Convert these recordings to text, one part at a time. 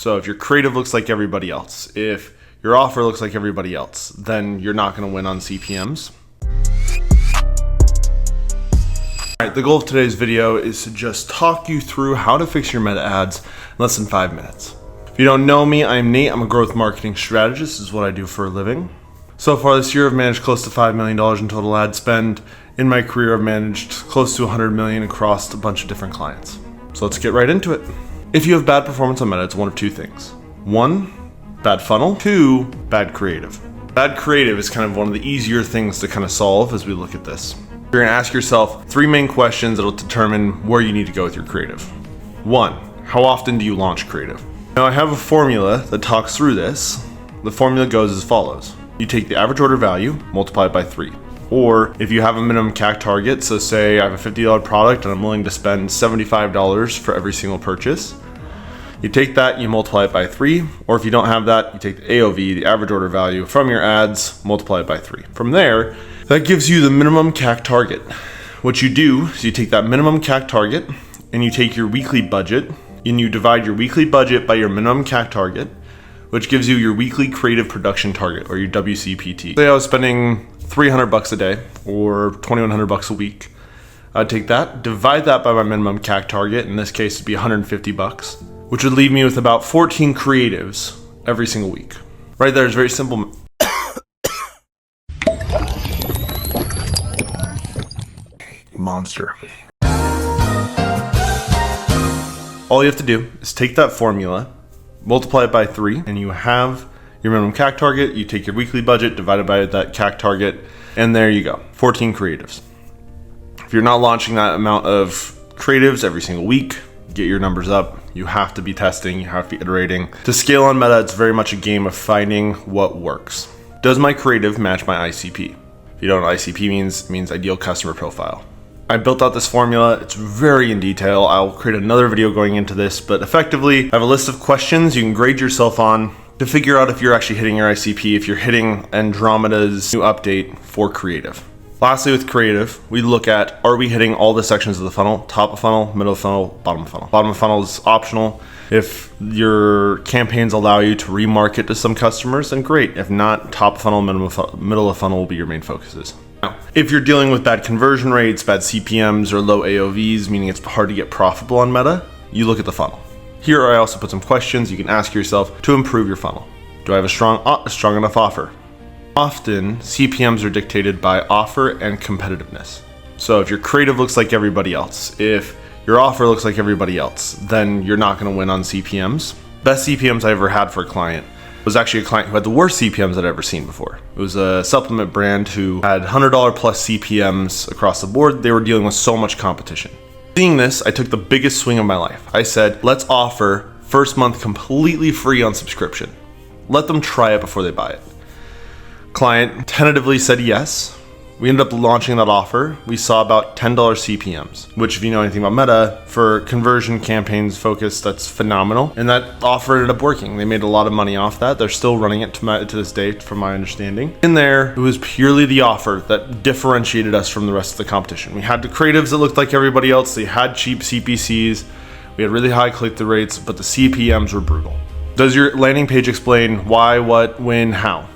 So if your creative looks like everybody else, if your offer looks like everybody else, then you're not going to win on CPMs. All right, the goal of today's video is to just talk you through how to fix your meta ads in less than 5 minutes. If you don't know me, I'm Nate. I'm a growth marketing strategist. This is what I do for a living. So far this year, I've managed close to $5 million in total ad spend. In my career, I've managed close to $100 million across a bunch of different clients. So let's get right into it. If you have bad performance on meta, it's one of two things. 1, bad funnel. 2, bad creative. Bad creative is kind of one of the easier things to kind of solve as we look at this. You're gonna ask yourself 3 main questions that'll determine where you need to go with your creative. 1, how often do you launch creative? Now I have a formula that talks through this. The formula goes as follows. You take the average order value, multiply it by 3. Or if you have a minimum CAC target, so say I have a $50 product and I'm willing to spend $75 for every single purchase, you take that, you multiply it by 3, or if you don't have that, you take the AOV, the average order value from your ads, multiply it by 3. From there, that gives you the minimum CAC target. What you do is you take that minimum CAC target and you take your weekly budget and you divide your weekly budget by your minimum CAC target, which gives you your weekly creative production target, or your WCPT. Say I was spending $300 a day or $2,100 a week. I'd take that, divide that by my minimum CAC target. In this case, it'd be $150, which would leave me with about 14 creatives every single week. Right there is very simple. Monster. All you have to do is take that formula, multiply it by 3, and you have your minimum CAC target. You take your weekly budget divided by that CAC target, and there you go, 14 creatives. If you're not launching that amount of creatives every single week, get your numbers up. You have to be testing, you have to be iterating. To scale on meta, it's very much a game of finding what works. Does my creative match my ICP? If you don't know what ICP means, it means ideal customer profile. I built out this formula. It's very in detail. I'll create another video going into this, but effectively, I have a list of questions you can grade yourself on to figure out if you're actually hitting your ICP, if you're hitting Andromeda's new update for creative. Lastly, with creative, we look at, are we hitting all the sections of the funnel? Top of funnel, middle of funnel, bottom of funnel. Bottom of funnel is optional. If your campaigns allow you to remarket to some customers, then great. If not, top of funnel, middle of funnel will be your main focuses. Now, if you're dealing with bad conversion rates, bad CPMs, or low AOVs, meaning it's hard to get profitable on meta, you look at the funnel. Here I also put some questions you can ask yourself to improve your funnel. Do I have a strong enough offer? Often, CPMs are dictated by offer and competitiveness. So if your creative looks like everybody else, if your offer looks like everybody else, then you're not going to win on CPMs. Best CPMs I ever had for a client was actually a client who had the worst CPMs I'd ever seen before. It was a supplement brand who had $100 plus CPMs across the board. They were dealing with so much competition. Seeing this, I took the biggest swing of my life. I said, let's offer first month completely free on subscription. Let them try it before they buy it. Client tentatively said yes. We ended up launching that offer. We saw about $10 CPMs, which if you know anything about meta, for conversion campaigns focused, that's phenomenal. And that offer ended up working. They made a lot of money off that. They're still running it to this date, from my understanding. In there, it was purely the offer that differentiated us from the rest of the competition. We had the creatives that looked like everybody else. They had cheap CPCs. We had really high click-through rates, but the CPMs were brutal. Does your landing page explain why, what, when, how?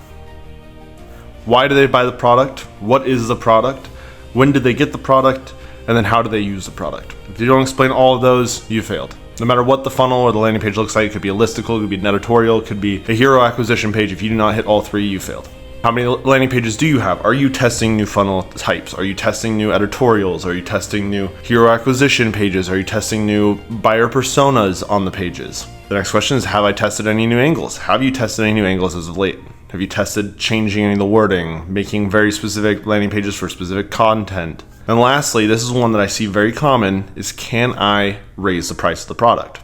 Why do they buy the product? What is the product? When did they get the product? And then how do they use the product? If you don't explain all of those, you failed. No matter what the funnel or the landing page looks like, it could be a listicle, it could be an editorial, it could be a hero acquisition page. If you do not hit all 3, you failed. How many landing pages do you have? Are you testing new funnel types? Are you testing new editorials? Are you testing new hero acquisition pages? Are you testing new buyer personas on the pages? The next question is, have I tested any new angles? Have you tested any new angles as of late? Have you tested changing any of the wording, making very specific landing pages for specific content? And lastly, this is one that I see very common, is can I raise the price of the product?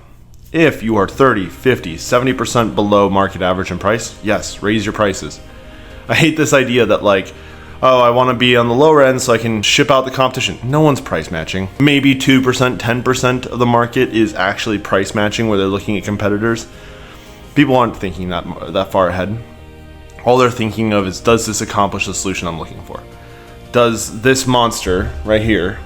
If you are 30, 50, 70% below market average in price, yes, raise your prices. I hate this idea that like, oh, I want to be on the lower end so I can ship out the competition. No one's price matching. Maybe 2%, 10% of the market is actually price matching where they're looking at competitors. People aren't thinking that far ahead. All they're thinking of is, does this accomplish the solution I'm looking for? Does this monster right here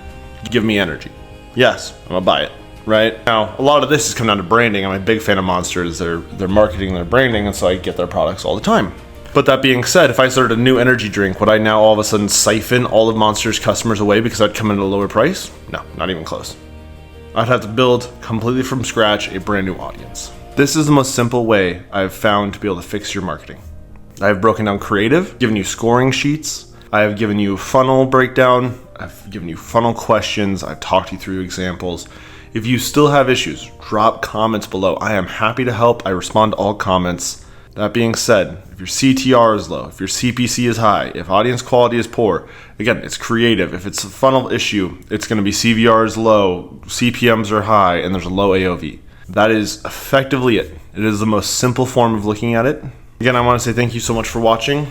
give me energy? Yes, I'm gonna buy it. right? Now, a lot of this is coming down to branding. I'm a big fan of Monsters. They're marketing, their branding, and so I get their products all the time. But that being said, if I started a new energy drink, would I now all of a sudden siphon all of Monster's customers away because I'd come in at a lower price? No, not even close. I'd have to build completely from scratch a brand new audience. This is the most simple way I've found to be able to fix your marketing. I've broken down creative, given you scoring sheets, I have given you funnel breakdown, I've given you funnel questions, I've talked you through examples. If you still have issues, drop comments below. I am happy to help. I respond to all comments. That being said, if your CTR is low, if your CPC is high, if audience quality is poor, again, it's creative. If it's a funnel issue, it's going to be CVR is low, CPMs are high, and there's a low AOV. That is effectively it. It is the most simple form of looking at it. Again, I want to say thank you so much for watching.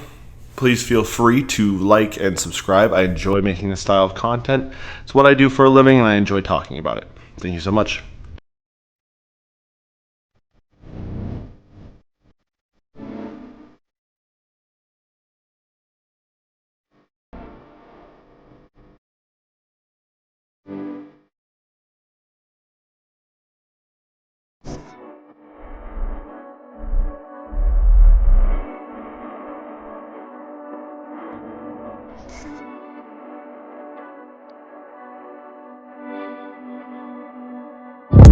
Please feel free to like and subscribe. I enjoy making this style of content. It's what I do for a living, and I enjoy talking about it. Thank you so much.